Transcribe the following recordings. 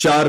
4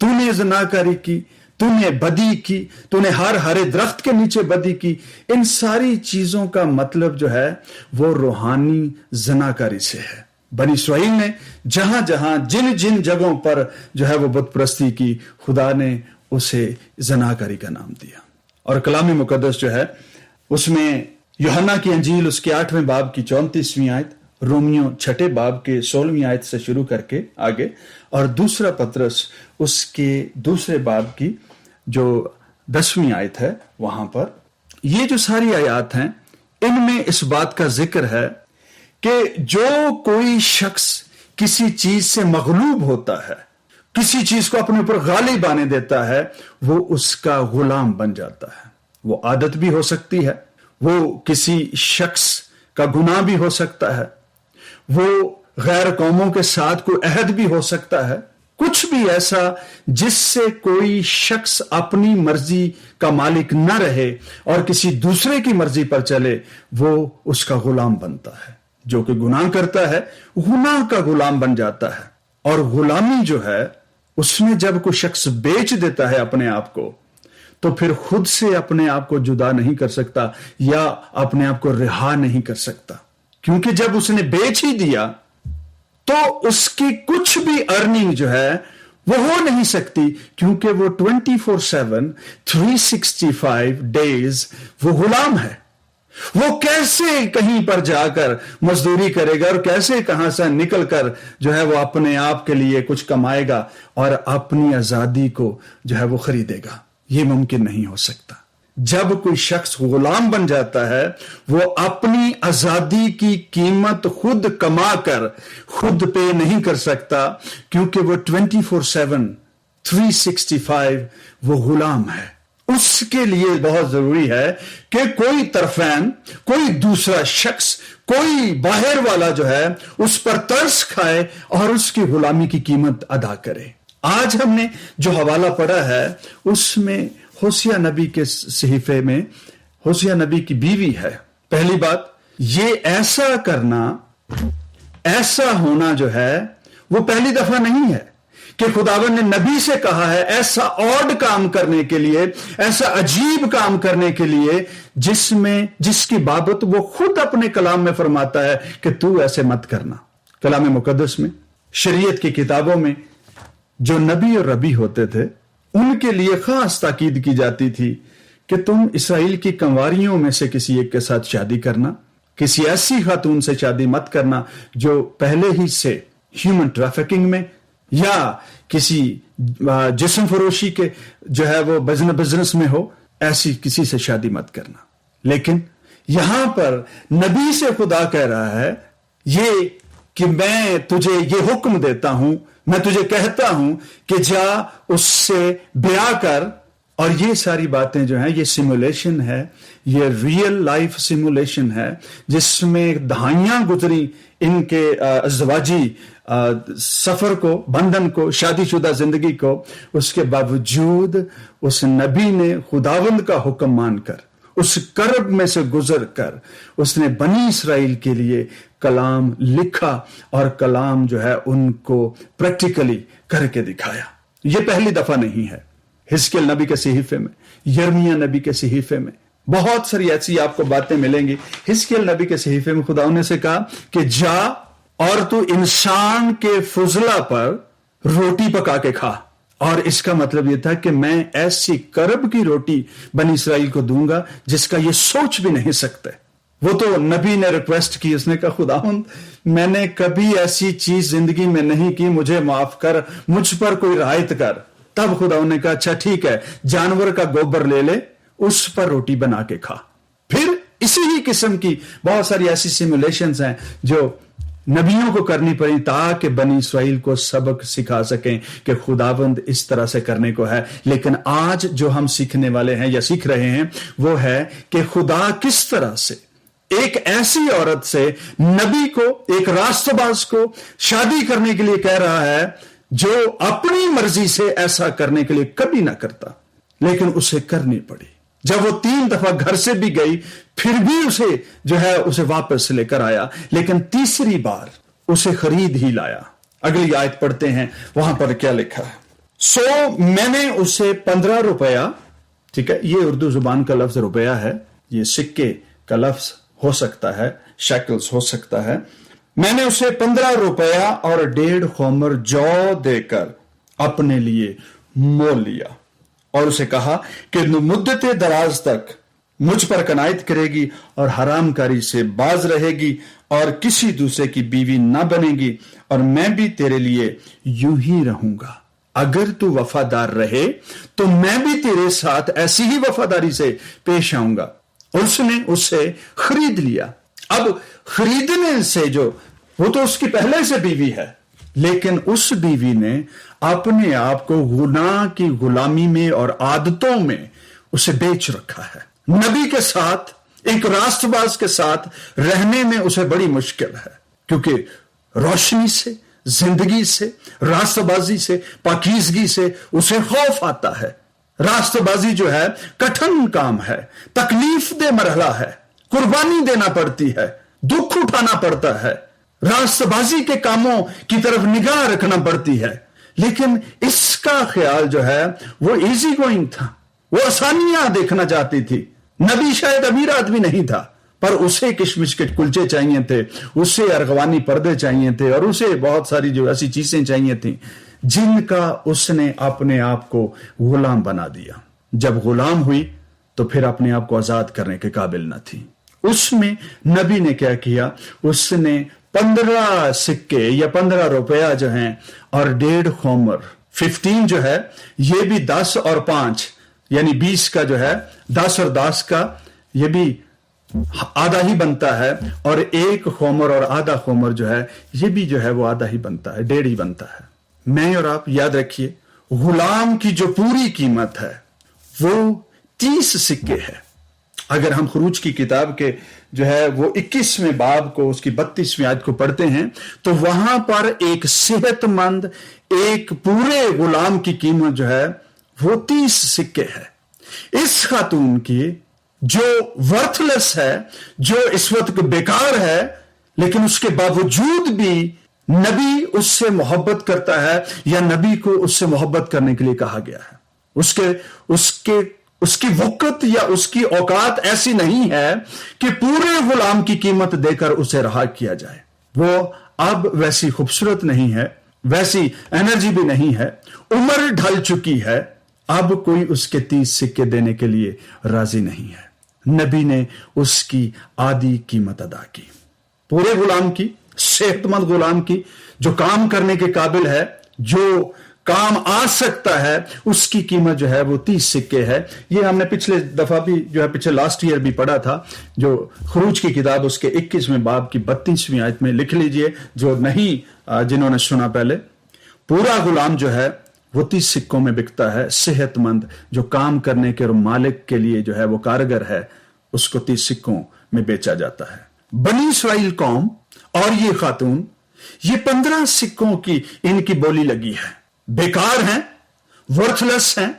تو نے زناکاری کی، تو نے بدی کی، تو نے ہر ہرے درخت کے نیچے بدی کی. ان ساری چیزوں کا مطلب جو ہے وہ روحانی زناکاری سے ہے. بنی اسرائیل نے جہاں جہاں جن جن جگہوں پر جو ہے وہ بت پرستی کی، خدا نے اسے زناکاری کا نام دیا. اور کلام مقدس جو ہے اس میں یوحنا کی انجیل اس کے 8ویں باب کی 34ویں آیت، رومیو 6 باب کے 16ویں آیت سے شروع کر کے آگے، اور دوسرا پطرس اس کے 2 باب کی جو 10ویں آیت ہے، وہاں پر یہ جو ساری آیات ہیں ان میں اس بات کا ذکر ہے کہ جو کوئی شخص کسی چیز سے مغلوب ہوتا ہے، کسی چیز کو اپنے اوپر غالب آنے دیتا ہے، وہ اس کا غلام بن جاتا ہے. وہ عادت بھی ہو سکتی ہے، وہ کسی شخص کا گناہ بھی ہو سکتا ہے، وہ غیر قوموں کے ساتھ کوئی عہد بھی ہو سکتا ہے، کچھ بھی ایسا جس سے کوئی شخص اپنی مرضی کا مالک نہ رہے اور کسی دوسرے کی مرضی پر چلے، وہ اس کا غلام بنتا ہے. جو کہ گناہ کرتا ہے گناہ کا غلام بن جاتا ہے. اور غلامی جو ہے اس میں جب کوئی شخص بیچ دیتا ہے اپنے آپ کو، تو پھر خود سے اپنے آپ کو جدا نہیں کر سکتا یا اپنے آپ کو رہا نہیں کر سکتا، کیونکہ جب اس نے بیچ ہی دیا تو اس کی کچھ بھی ارننگ جو ہے وہ ہو نہیں سکتی، کیونکہ وہ 24/7 365 ڈیز وہ غلام ہے. وہ کیسے کہیں پر جا کر مزدوری کرے گا اور کیسے کہاں سے نکل کر جو ہے وہ اپنے آپ کے لیے کچھ کمائے گا اور اپنی آزادی کو جو ہے وہ خریدے گا؟ یہ ممکن نہیں ہو سکتا. جب کوئی شخص غلام بن جاتا ہے وہ اپنی آزادی کی قیمت خود کما کر خود پے نہیں کر سکتا، کیونکہ وہ 24/7 365 وہ غلام ہے. اس کے لیے بہت ضروری ہے کہ کوئی طرفین، کوئی دوسرا شخص، کوئی باہر والا جو ہے اس پر ترس کھائے اور اس کی غلامی کی قیمت ادا کرے. آج ہم نے جو حوالہ پڑھا ہے اس میں ہوسیہ نبی کے صحیفے میں ہوسیہ نبی کی بیوی ہے. پہلی بات، یہ ایسا کرنا، ایسا ہونا جو ہے وہ پہلی دفعہ نہیں ہے کہ خداوند نے نبی سے کہا ہے ایسا آڈ کام کرنے کے لیے، ایسا عجیب کام کرنے کے لیے جس کی بابت وہ خود اپنے کلام میں فرماتا ہے کہ تو ایسے مت کرنا. کلام مقدس میں، شریعت کی کتابوں میں جو نبی اور ربی ہوتے تھے ان کے لیے خاص تاکید کی جاتی تھی کہ تم اسرائیل کی کنواریوں میں سے کسی ایک کے ساتھ شادی کرنا، کسی ایسی خاتون سے شادی مت کرنا جو پہلے ہی سے ہیومن ٹریفکنگ میں یا کسی جسم فروشی کے جو ہے وہ بزنس میں ہو، ایسی کسی سے شادی مت کرنا. لیکن یہاں پر نبی سے خدا کہہ رہا ہے یہ کہ میں تجھے یہ حکم دیتا ہوں، میں تجھے کہتا ہوں کہ جا اس سے بیاہ کر. اور یہ ساری باتیں جو ہیں یہ سیمولیشن ہے، یہ ریئل لائف سیمولیشن ہے جس میں دہائیاں گزری ان کے ازدواجی سفر کو، بندھن کو، شادی شدہ زندگی کو. اس کے باوجود اس نبی نے خداوند کا حکم مان کر، اس کرب میں سے گزر کر اس نے بنی اسرائیل کے لیے کلام لکھا اور کلام جو ہے ان کو پریکٹیکلی کر کے دکھایا. یہ پہلی دفعہ نہیں ہے. حزقیل نبی کے صحیفے میں، یرمیہ نبی کے صحیفے میں بہت ساری ایسی آپ کو باتیں ملیں گی. حزقیل نبی کے صحیفے میں خدا نے سے کہا کہ جا اور تو انسان کے فضلہ پر روٹی پکا کے کھا. اور اس کا مطلب یہ تھا کہ میں ایسی کرب کی روٹی بنی اسرائیل کو دوں گا جس کا یہ سوچ بھی نہیں سکتے. وہ تو نبی نے ریکویسٹ کی، اس نے کہا خداوند میں نے کبھی ایسی چیز زندگی میں نہیں کی، مجھے معاف کر، مجھ پر کوئی رعایت کر. تب خداوند نے کہا اچھا ٹھیک ہے، جانور کا گوبر لے لے، اس پر روٹی بنا کے کھا. پھر اسی ہی قسم کی بہت ساری ایسی سیمولیشنز ہیں جو نبیوں کو کرنی پڑی تاکہ بنی اسرائیل کو سبق سکھا سکیں کہ خداوند اس طرح سے کرنے کو ہے. لیکن آج جو ہم سیکھنے والے ہیں یا سیکھ رہے ہیں وہ ہے کہ خدا کس طرح سے ایک ایسی عورت سے، نبی کو، ایک راست باز کو شادی کرنے کے لیے کہہ رہا ہے جو اپنی مرضی سے ایسا کرنے کے لیے کبھی نہ کرتا، لیکن اسے کرنی پڑی. جب وہ 3 دفعہ گھر سے بھی گئی پھر بھی اسے واپس لے کر آیا، لیکن تیسری بار اسے خرید ہی لایا. اگلی آیت پڑھتے ہیں، وہاں پر کیا لکھا ہے؟ سو میں نے اسے 15 روپیہ، ٹھیک ہے، یہ اردو زبان کا لفظ روپیہ ہے، یہ سکے کا لفظ ہو سکتا ہے، شیکلز ہو سکتا ہے، میں نے اسے 15 روپیہ اور 1.5 خومر جو دے کر اپنے لیے مول لیا، اور اسے کہا کہ مدت دراز تک مجھ پر قناعت کرے گی اور حرام کاری سے باز رہے گی اور کسی دوسرے کی بیوی نہ بنے گی، اور میں بھی تیرے لیے یوں ہی رہوں گا۔ اگر تو وفادار رہے تو میں بھی تیرے ساتھ ایسی ہی وفاداری سے پیش آؤں گا۔ اس نے اسے خرید لیا۔ اب خریدنے سے جو وہ تو اس کی پہلے سے بیوی ہے، لیکن اس بیوی نے اپنے آپ کو گناہ کی غلامی میں اور عادتوں میں اسے بیچ رکھا ہے۔ نبی کے ساتھ، ایک راست باز کے ساتھ رہنے میں اسے بڑی مشکل ہے، کیونکہ روشنی سے، زندگی سے، راست بازی سے، پاکیزگی سے اسے خوف آتا ہے۔ راست بازی جو ہے کٹھن کام ہے، تکلیف دہ مرحلہ ہے، قربانی دینا پڑتی ہے، دکھ اٹھانا پڑتا ہے، راست بازی کے کاموں کی طرف نگاہ رکھنا پڑتی ہے۔ لیکن اس کا خیال جو ہے وہ ایزی گوئنگ تھا، وہ آسانیاں دیکھنا چاہتی تھی۔ نبی شاید امیر آدمی نہیں تھا، پر اسے کشمش کے کلچے چاہیے تھے، اسے ارغوانی پردے چاہیے تھے، اور اسے بہت ساری جو ایسی چیزیں چاہیے تھیں جن کا اس نے اپنے آپ کو غلام بنا دیا۔ جب غلام ہوئی تو پھر اپنے آپ کو آزاد کرنے کے قابل نہ تھی۔ اس میں نبی نے کیا کیا؟ اس نے 15 سکے یا 15 روپیہ جو ہیں اور 1.5 خومر 15 جو ہے، یہ بھی 10 اور 5 یعنی 20 کا جو ہے، 10 اور 10 کا یہ بھی آدھا ہی بنتا ہے، اور 1 خومر اور آدھا خومر جو ہے یہ بھی جو ہے وہ آدھا ہی بنتا ہے، 1.5 ہی بنتا ہے۔ میں اور آپ یاد رکھیے، غلام کی جو پوری قیمت ہے وہ 30 سکے ہے۔ اگر ہم خروج کی کتاب کے جو ہے وہ 21ویں باب کو، اس کی 32ویں آیت کو پڑھتے ہیں تو وہاں پر ایک صحت مند، ایک پورے غلام کی قیمت جو ہے وہ 30 سکے ہے۔ اس خاتون کی جو ورتھ لیس ہے، جو اس وقت بیکار ہے، لیکن اس کے باوجود بھی نبی اس سے محبت کرتا ہے، یا نبی کو اس سے محبت کرنے کے لیے کہا گیا ہے۔ اس کی وقت یا اس کی اوقات ایسی نہیں ہے کہ پورے غلام کی قیمت دے کر اسے رہا کیا جائے۔ وہ اب ویسی خوبصورت نہیں ہے، ویسی انرجی بھی نہیں ہے، عمر ڈھل چکی ہے، اب کوئی اس کے 30 سکے دینے کے لیے راضی نہیں ہے۔ نبی نے اس کی آدھی قیمت ادا کی، پورے غلام کی، صحت مند غلام کی، جو کام کرنے کے قابل ہے، جو کام آ سکتا ہے، اس کی قیمت جو ہے وہ 30 سکے ہے۔ یہ ہم نے پچھلے دفعہ بھی جو ہے پچھلے لاسٹ ایئر بھی پڑھا تھا، جو خروج کی کتاب اس کے 21ویں باب کی 32ویں آیت میں لکھ لیجئے، جو نہیں جنہوں نے سنا پہلے۔ پورا غلام جو ہے وہ 30 سکوں میں بکتا ہے، صحت مند جو کام کرنے کے اور مالک کے لیے جو ہے وہ کارگر ہے، اس کو 30 سکوں میں بیچا جاتا ہے۔ بنی اسرائیل قوم اور یہ خاتون، یہ 15 سکوں کی ان کی بولی لگی ہے، بیکار ہیں، ورتھ لیس ہیں،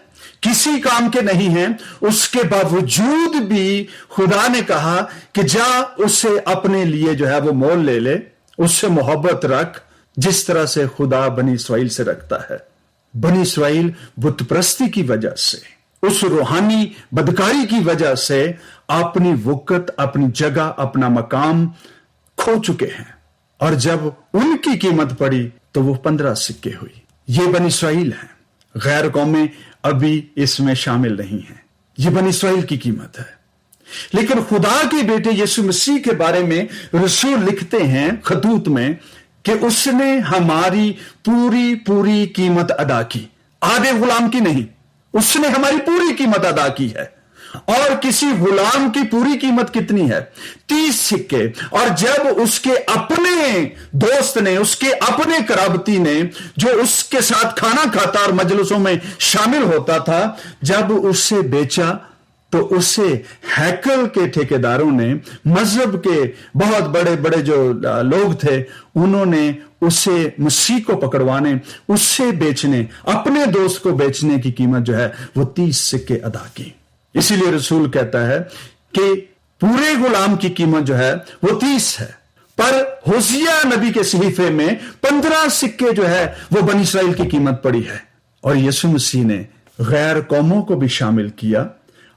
کسی کام کے نہیں ہیں، اس کے باوجود بھی خدا نے کہا کہ جا اسے اپنے لیے جو ہے وہ مول لے لے، اس سے محبت رکھ جس طرح سے خدا بنی اسرائیل سے رکھتا ہے۔ بنی اسرائیل بت پرستی کی وجہ سے، اس روحانی بدکاری کی وجہ سے اپنی وقت، اپنی جگہ، اپنا مقام کھو چکے ہیں، اور جب ان کی قیمت پڑی تو وہ 15 سکے ہوئی۔ یہ بنی اسرائیل ہیں، غیر قومیں ابھی اس میں شامل نہیں ہیں، یہ بنی اسرائیل کی قیمت ہے۔ لیکن خدا کے بیٹے یسوع مسیح کے بارے میں رسول لکھتے ہیں خطوط میں کہ اس نے ہماری پوری قیمت ادا کی، آدھے غلام کی نہیں، اس نے ہماری پوری قیمت ادا کی ہے۔ اور کسی غلام کی پوری قیمت کتنی ہے؟ 30 سکے۔ اور جب اس کے اپنے دوست نے، اس کے اپنے قرابتی نے، جو اس کے ساتھ کھانا کھاتا اور مجلسوں میں شامل ہوتا تھا، جب اسے بیچا تو اسے ہیکل کے ٹھیکیداروں نے، مذہب کے بہت بڑے بڑے جو لوگ تھے، انہوں نے اسے مسیح کو پکڑوانے، اس سے بیچنے، اپنے دوست کو بیچنے کی قیمت جو ہے وہ 30 سکے ادا کی۔ اسی لیے رسول کہتا ہے کہ پورے غلام کی قیمت جو ہے وہ 30 ہے، پر ہوسیہ نبی کے صحیفے میں 15 سکے جو ہے وہ بنی اسرائیل کی قیمت پڑی ہے، اور یسوع مسیح نے غیر قوموں کو بھی شامل کیا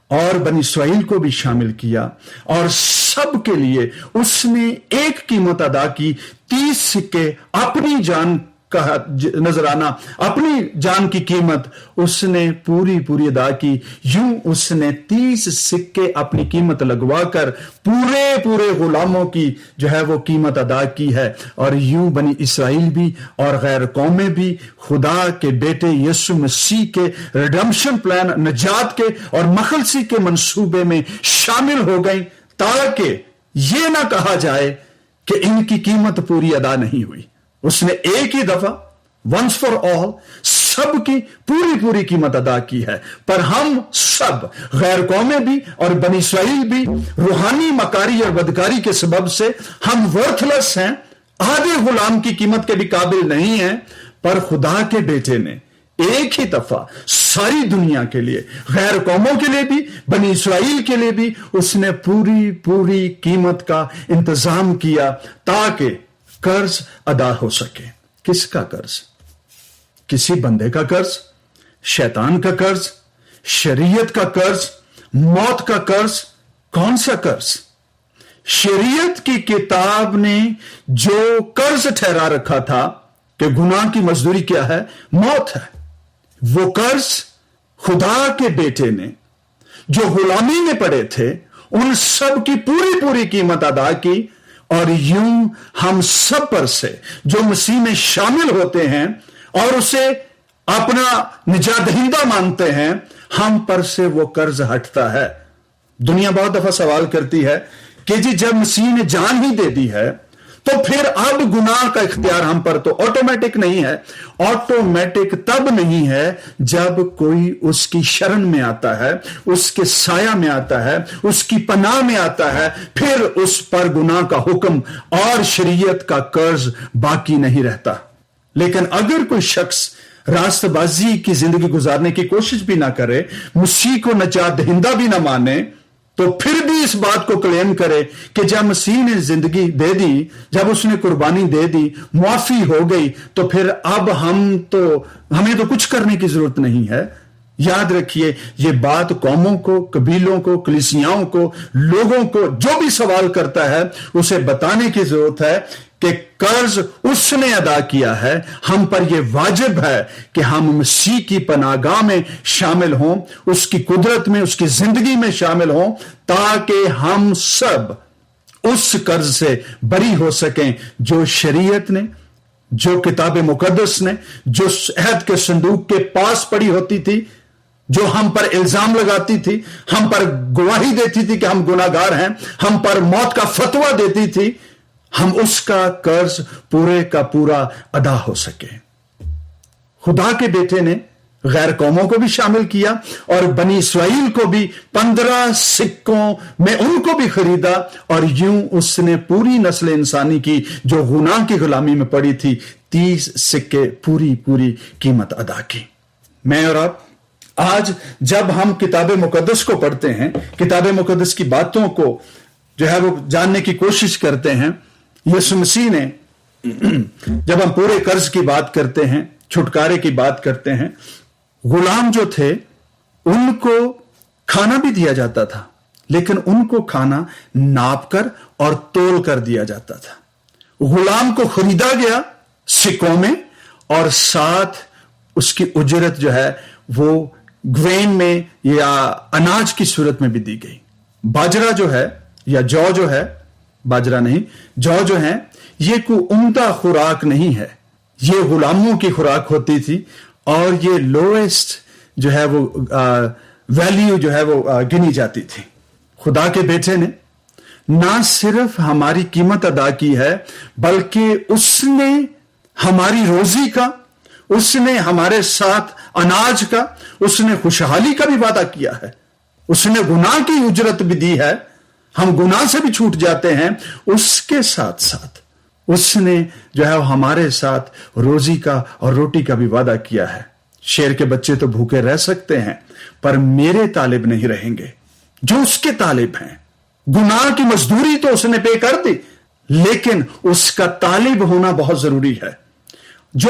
اور بنی اسرائیل کو بھی شامل کیا، اور سب کے لیے اس نے ایک قیمت ادا کی، 30 سکے اپنی جان کا نذرانہ، اپنی جان کی قیمت اس نے پوری ادا کی۔ یوں اس نے 30 سکے اپنی قیمت لگوا کر پورے غلاموں کی جو ہے وہ قیمت ادا کی ہے، اور یوں بنی اسرائیل بھی اور غیر قومیں بھی خدا کے بیٹے یسوع مسیح کے ریڈمپشن پلان، نجات کے اور مخلصی کے منصوبے میں شامل ہو گئیں، تاکہ یہ نہ کہا جائے کہ ان کی قیمت پوری ادا نہیں ہوئی۔ اس نے ایک ہی دفعہ ونس فار آل سب کی پوری قیمت ادا کی ہے، پر ہم سب غیر قومیں بھی اور بنی اسرائیل بھی روحانی مکاری اور بدکاری کے سبب سے ہم ورتھ لیس ہیں، آدھے غلام کی قیمت کے بھی قابل نہیں ہیں، پر خدا کے بیٹے نے ایک ہی دفعہ ساری دنیا کے لیے، غیر قوموں کے لیے بھی، بنی اسرائیل کے لیے بھی اس نے پوری قیمت کا انتظام کیا، تاکہ قرض ادا ہو سکے۔ کس کا قرض؟ کسی بندے کا قرض، شیطان کا قرض، شریعت کا قرض، موت کا قرض؟ کون سا قرض؟ شریعت کی کتاب نے جو قرض ٹھہرا رکھا تھا کہ گناہ کی مزدوری کیا ہے؟ موت ہے، وہ قرض خدا کے بیٹے نے جو غلامی میں پڑے تھے ان سب کی پوری قیمت ادا کی، اور یوں ہم سب پر سے جو مسیح میں شامل ہوتے ہیں اور اسے اپنا نجات دہندہ مانتے ہیں، ہم پر سے وہ قرض ہٹتا ہے۔ دنیا بہت دفعہ سوال کرتی ہے کہ جی جب مسیح نے جان ہی دے دی ہے تو پھر اب گناہ کا اختیار ہم پر تو آٹومیٹک نہیں ہے۔ آٹومیٹک تب نہیں ہے جب کوئی اس کی شرن میں آتا ہے، اس کے سایہ میں آتا ہے، اس کی پناہ میں آتا ہے، پھر اس پر گناہ کا حکم اور شریعت کا قرض باقی نہیں رہتا۔ لیکن اگر کوئی شخص راست بازی کی زندگی گزارنے کی کوشش بھی نہ کرے، مسیح کو نجات دہندہ بھی نہ مانے، تو پھر بھی اس بات کو کلیم کرے کہ جب مسیح نے زندگی دے دی، جب اس نے قربانی دے دی، معافی ہو گئی، تو پھر اب ہمیں تو کچھ کرنے کی ضرورت نہیں ہے۔ یاد رکھیے، یہ بات قوموں کو، قبیلوں کو، کلیسیاؤں کو، لوگوں کو جو بھی سوال کرتا ہے اسے بتانے کی ضرورت ہے کہ قرض اس نے ادا کیا ہے، ہم پر یہ واجب ہے کہ ہم مسیح کی پناہگاہ میں شامل ہوں، اس کی قدرت میں، اس کی زندگی میں شامل ہوں، تاکہ ہم سب اس قرض سے بری ہو سکیں جو شریعت نے، جو کتاب مقدس نے، جو عہد کے صندوق کے پاس پڑی ہوتی تھی، جو ہم پر الزام لگاتی تھی، ہم پر گواہی دیتی تھی کہ ہم گناہگار ہیں، ہم پر موت کا فتویٰ دیتی تھی، ہم اس کا قرض پورے کا پورا ادا ہو سکے۔ خدا کے بیٹے نے غیر قوموں کو بھی شامل کیا اور بنی اسرائیل کو بھی 15 سکوں میں ان کو بھی خریدا، اور یوں اس نے پوری نسل انسانی کی جو گناہ کی غلامی میں پڑی تھی 30 سکے پوری قیمت ادا کی۔ میں اور آپ آج جب ہم کتاب مقدس کو پڑھتے ہیں، کتاب مقدس کی باتوں کو جو ہے وہ جاننے کی کوشش کرتے ہیں، یسوع مسیح نے جب ہم پورے قرض کی بات کرتے ہیں، چھٹکارے کی بات کرتے ہیں، غلام جو تھے ان کو کھانا بھی دیا جاتا تھا، لیکن ان کو کھانا ناپ کر اور تول کر دیا جاتا تھا۔ غلام کو خریدا گیا سکوں میں، اور ساتھ اس کی اجرت جو ہے وہ گوین میں یا اناج کی صورت میں بھی دی گئی۔ باجرہ جو ہے یا جو ہے، باجرہ نہیں، جو ہے، یہ کوئی عمدہ خوراک نہیں ہے، یہ غلاموں کی خوراک ہوتی تھی، اور یہ لوئسٹ جو ہے وہ ویلیو جو ہے وہ گنی جاتی تھی۔ خدا کے بیٹے نے نہ صرف ہماری قیمت ادا کی ہے، بلکہ اس نے ہماری روزی کا، اس نے ہمارے ساتھ اناج کا، اس نے خوشحالی کا بھی وعدہ کیا ہے، اس نے گناہ کی اجرت بھی دی ہے، ہم گناہ سے بھی چھوٹ جاتے ہیں، اس کے ساتھ ساتھ اس نے جو ہے ہمارے ساتھ روزی کا اور روٹی کا بھی وعدہ کیا ہے۔ شیر کے بچے تو بھوکے رہ سکتے ہیں، پر میرے طالب نہیں رہیں گے جو اس کے طالب ہیں۔ گناہ کی مزدوری تو اس نے پے کر دی، لیکن اس کا طالب ہونا بہت ضروری ہے۔ جو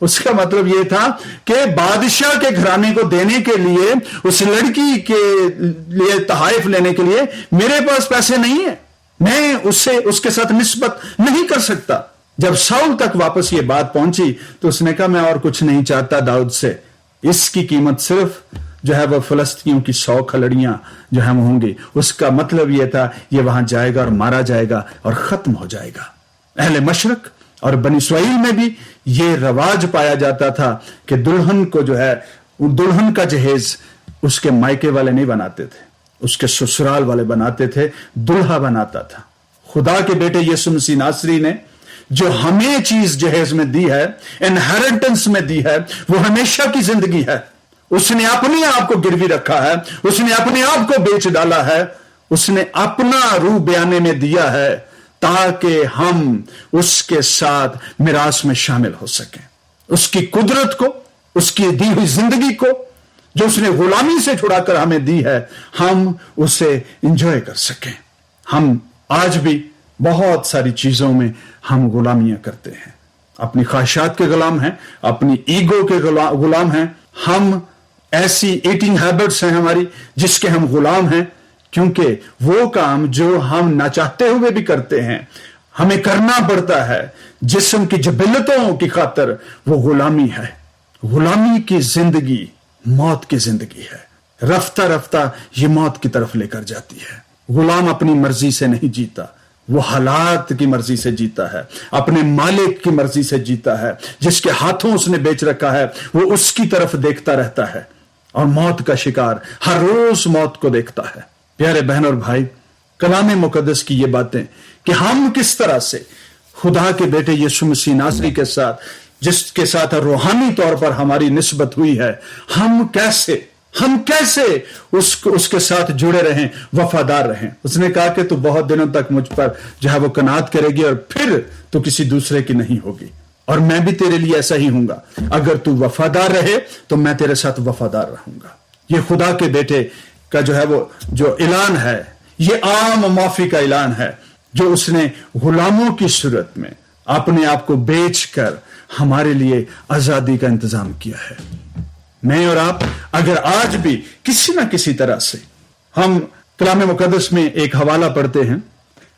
اس کا مطلب یہ تھا کہ بادشاہ کے گھرانے کو دینے کے لیے، اس لڑکی کے لیے تحائف لینے کے لیے میرے پاس پیسے نہیں ہیں، میں اس کے ساتھ نسبت نہیں کر سکتا۔ جب ساؤل تک واپس یہ بات پہنچی تو اس نے کہا میں اور کچھ نہیں چاہتا داؤد سے، اس کی قیمت صرف جو ہے وہ فلسطینیوں کی 100 کھلڑیاں جو ہم ہوں گی۔ اس کا مطلب یہ تھا یہ وہاں جائے گا اور مارا جائے گا اور ختم ہو جائے گا۔ اہل مشرق اور بنی اسرائیل میں بھی یہ رواج پایا جاتا تھا کہ دلہن کو جو ہے، دلہن کا جہیز اس کے مائکے والے نہیں بناتے تھے، اس کے سسرال والے بناتے تھے، دلہا بناتا تھا۔ خدا کے بیٹے یسوع مسیح ناصری نے جو ہمیں چیز جہیز میں دی ہے، انہیریٹنس میں دی ہے، وہ ہمیشہ کی زندگی ہے۔ اس نے اپنے آپ کو گروی رکھا ہے، اس نے اپنے آپ کو بیچ ڈالا ہے، اس نے اپنا روح بیانے میں دیا ہے تاکہ ہم اس کے ساتھ میراث میں شامل ہو سکیں۔ اس کی قدرت کو، اس کی دی ہوئی زندگی کو جو اس نے غلامی سے چھڑا کر ہمیں دی ہے، ہم اسے انجوائے کر سکیں۔ ہم آج بھی بہت ساری چیزوں میں ہم غلامیاں کرتے ہیں، اپنی خواہشات کے غلام ہیں، اپنی ایگو کے غلام ہیں، ہم ایسی ایٹنگ ہیبٹس ہیں ہماری جس کے ہم غلام ہیں، کیونکہ وہ کام جو ہم نہ چاہتے ہوئے بھی کرتے ہیں ہمیں کرنا پڑتا ہے جسم کی جبلتوں کی خاطر، وہ غلامی ہے۔ غلامی کی زندگی موت کی زندگی ہے، رفتہ رفتہ یہ موت کی طرف لے کر جاتی ہے۔ غلام اپنی مرضی سے نہیں جیتا، وہ حالات کی مرضی سے جیتا ہے، اپنے مالک کی مرضی سے جیتا ہے، جس کے ہاتھوں اس نے بیچ رکھا ہے وہ اس کی طرف دیکھتا رہتا ہے اور موت کا شکار ہر روز موت کو دیکھتا ہے۔ پیارے بہن اور بھائی، کلام مقدس کی یہ باتیں کہ ہم کس طرح سے خدا کے بیٹے یسوع مسیح ناصری کے ساتھ، جس کے ساتھ روحانی طور پر ہماری نسبت ہوئی ہے، ہم کیسے اس کے ساتھ جڑے رہیں، وفادار رہیں۔ اس نے کہا کہ تو بہت دنوں تک مجھ پر جو ہے وہ قناعت کرے گی اور پھر تو کسی دوسرے کی نہیں ہوگی، اور میں بھی تیرے لیے ایسا ہی ہوں گا۔ اگر تو وفادار رہے تو میں تیرے ساتھ وفادار رہوں گا۔ یہ خدا کے بیٹے کا جو ہے وہ جو اعلان ہے، یہ عام معافی کا اعلان ہے جو اس نے غلاموں کی صورت میں اپنے آپ کو بیچ کر ہمارے لیے آزادی کا انتظام کیا ہے۔ میں اور آپ اگر آج بھی کسی نہ کسی طرح سے ہم کلام مقدس میں ایک حوالہ پڑھتے ہیں،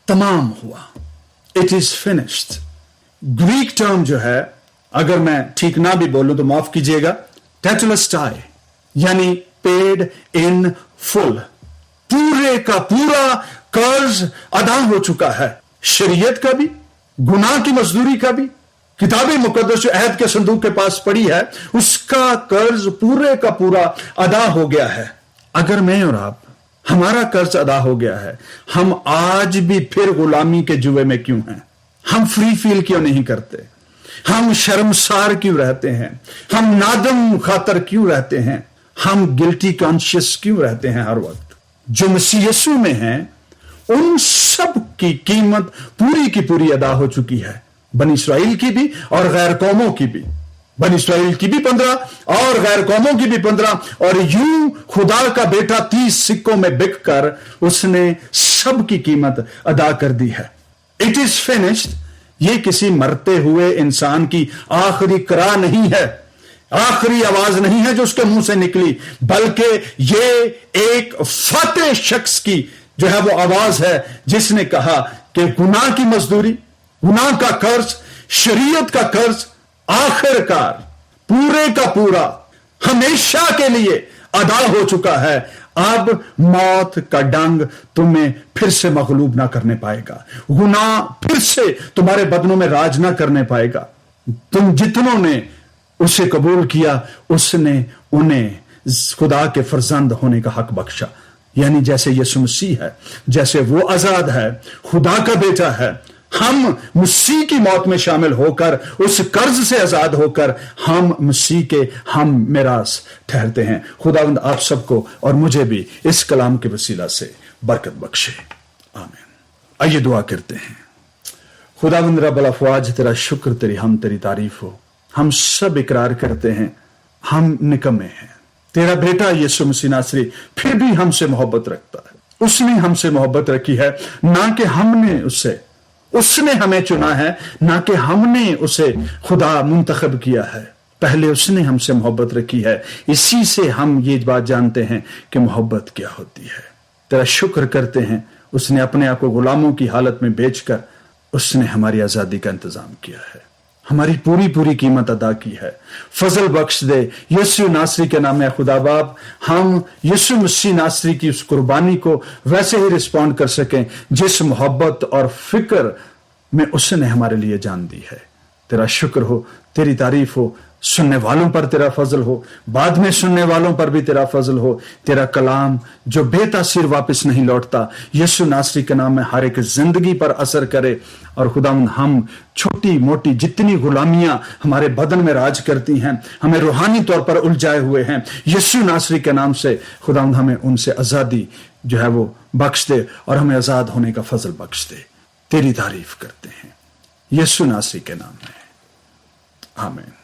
تمام ہوا، it is finished, Greek term جو ہے، اگر میں ٹھیک نہ بھی بولوں تو معاف کیجیے گا، ٹیٹلسٹائی، یعنی پیڈ ان فل، پورے کا پورا قرض ادا ہو چکا ہے، شریعت کا بھی، گناہ کی مزدوری کا بھی۔ کتاب مقدس جو عہد کے صندوق کے پاس پڑی ہے، اس کا قرض پورے کا پورا ادا ہو گیا ہے۔ اگر میں اور آپ، ہمارا قرض ادا ہو گیا ہے، ہم آج بھی پھر غلامی کے جوے میں کیوں ہیں؟ ہم فری فیل کیوں نہیں کرتے؟ ہم شرمسار کیوں رہتے ہیں؟ ہم نادم خاطر کیوں رہتے ہیں؟ ہم گلٹی کانشیس کیوں رہتے ہیں ہر وقت؟ جو مسیح یسوع میں ہیں ان سب کی قیمت پوری کی پوری ادا ہو چکی ہے، بنی اسرائیل کی بھی اور غیر قوموں کی بھی، بنی اسرائیل کی بھی 15 اور غیر قوموں کی بھی 15، اور یوں خدا کا بیٹا 30 سکوں میں بک کر اس نے سب کی قیمت ادا کر دی ہے۔ اٹ از فنشڈ، یہ کسی مرتے ہوئے انسان کی آخری قرار نہیں ہے، آخری آواز نہیں ہے جو اس کے منہ سے نکلی، بلکہ یہ ایک فاتح شخص کی جو ہے وہ آواز ہے جس نے کہا کہ گناہ کی مزدوری، گناہ کا قرض، شریعت کا قرض آخر کار پورے کا پورا ہمیشہ کے لیے ادا ہو چکا ہے۔ اب موت کا ڈنگ تمہیں پھر سے مغلوب نہ کرنے پائے گا، گناہ پھر سے تمہارے بدنوں میں راج نہ کرنے پائے گا۔ تم جتنوں نے اسے قبول کیا، اس نے انہیں خدا کے فرزند ہونے کا حق بخشا، یعنی جیسے یسوع مسیح ہے، جیسے وہ آزاد ہے، خدا کا بیٹا ہے، ہم مسیح کی موت میں شامل ہو کر، اس قرض سے آزاد ہو کر ہم مسیح کے ہم میراث ٹھہرتے ہیں۔ خداوند آپ سب کو اور مجھے بھی اس کلام کے وسیلہ سے برکت بخشے، آمین۔ آئیے دعا کرتے ہیں۔ خداوند رب الافواج، تیرا شکر، تیری ہم تیری تعریف ہو۔ ہم سب اقرار کرتے ہیں ہم نکمے ہیں، تیرا بیٹا یسوع مسیح ناصری پھر بھی ہم سے محبت رکھتا ہے۔ اس نے ہم سے محبت رکھی ہے، نہ کہ ہم نے اس سے اس نے ہمیں چنا ہے، نہ کہ ہم نے اسے خدا منتخب کیا ہے۔ پہلے اس نے ہم سے محبت رکھی ہے، اسی سے ہم یہ بات جانتے ہیں کہ محبت کیا ہوتی ہے۔ تیرا شکر کرتے ہیں، اس نے اپنے آپ کو غلاموں کی حالت میں بیچ کر اس نے ہماری آزادی کا انتظام کیا ہے، ہماری پوری قیمت ادا کی ہے۔ فضل بخش دے یسوع ناصری کے نام میں خدا باپ، ہم یسوع مسیح ناصری کی اس قربانی کو ویسے ہی رسپونڈ کر سکیں جس محبت اور فکر میں اس نے ہمارے لیے جان دی ہے۔ تیرا شکر ہو، تیری تعریف ہو، سننے والوں پر تیرا فضل ہو، بعد میں سننے والوں پر بھی تیرا فضل ہو۔ تیرا کلام جو بے تاثیر واپس نہیں لوٹتا، یسوع ناصری کے نام میں ہر ایک زندگی پر اثر کرے، اور خداوند ہم چھوٹی موٹی جتنی غلامیاں ہمارے بدن میں راج کرتی ہیں، ہمیں روحانی طور پر الجھائے ہوئے ہیں، یسوع ناصری کے نام سے خداوند ہمیں ان سے آزادی جو ہے وہ بخش دے، اور ہمیں آزاد ہونے کا فضل بخش دے۔ تیری تعریف کرتے ہیں یسوع ناصری کے نام میں، آمین۔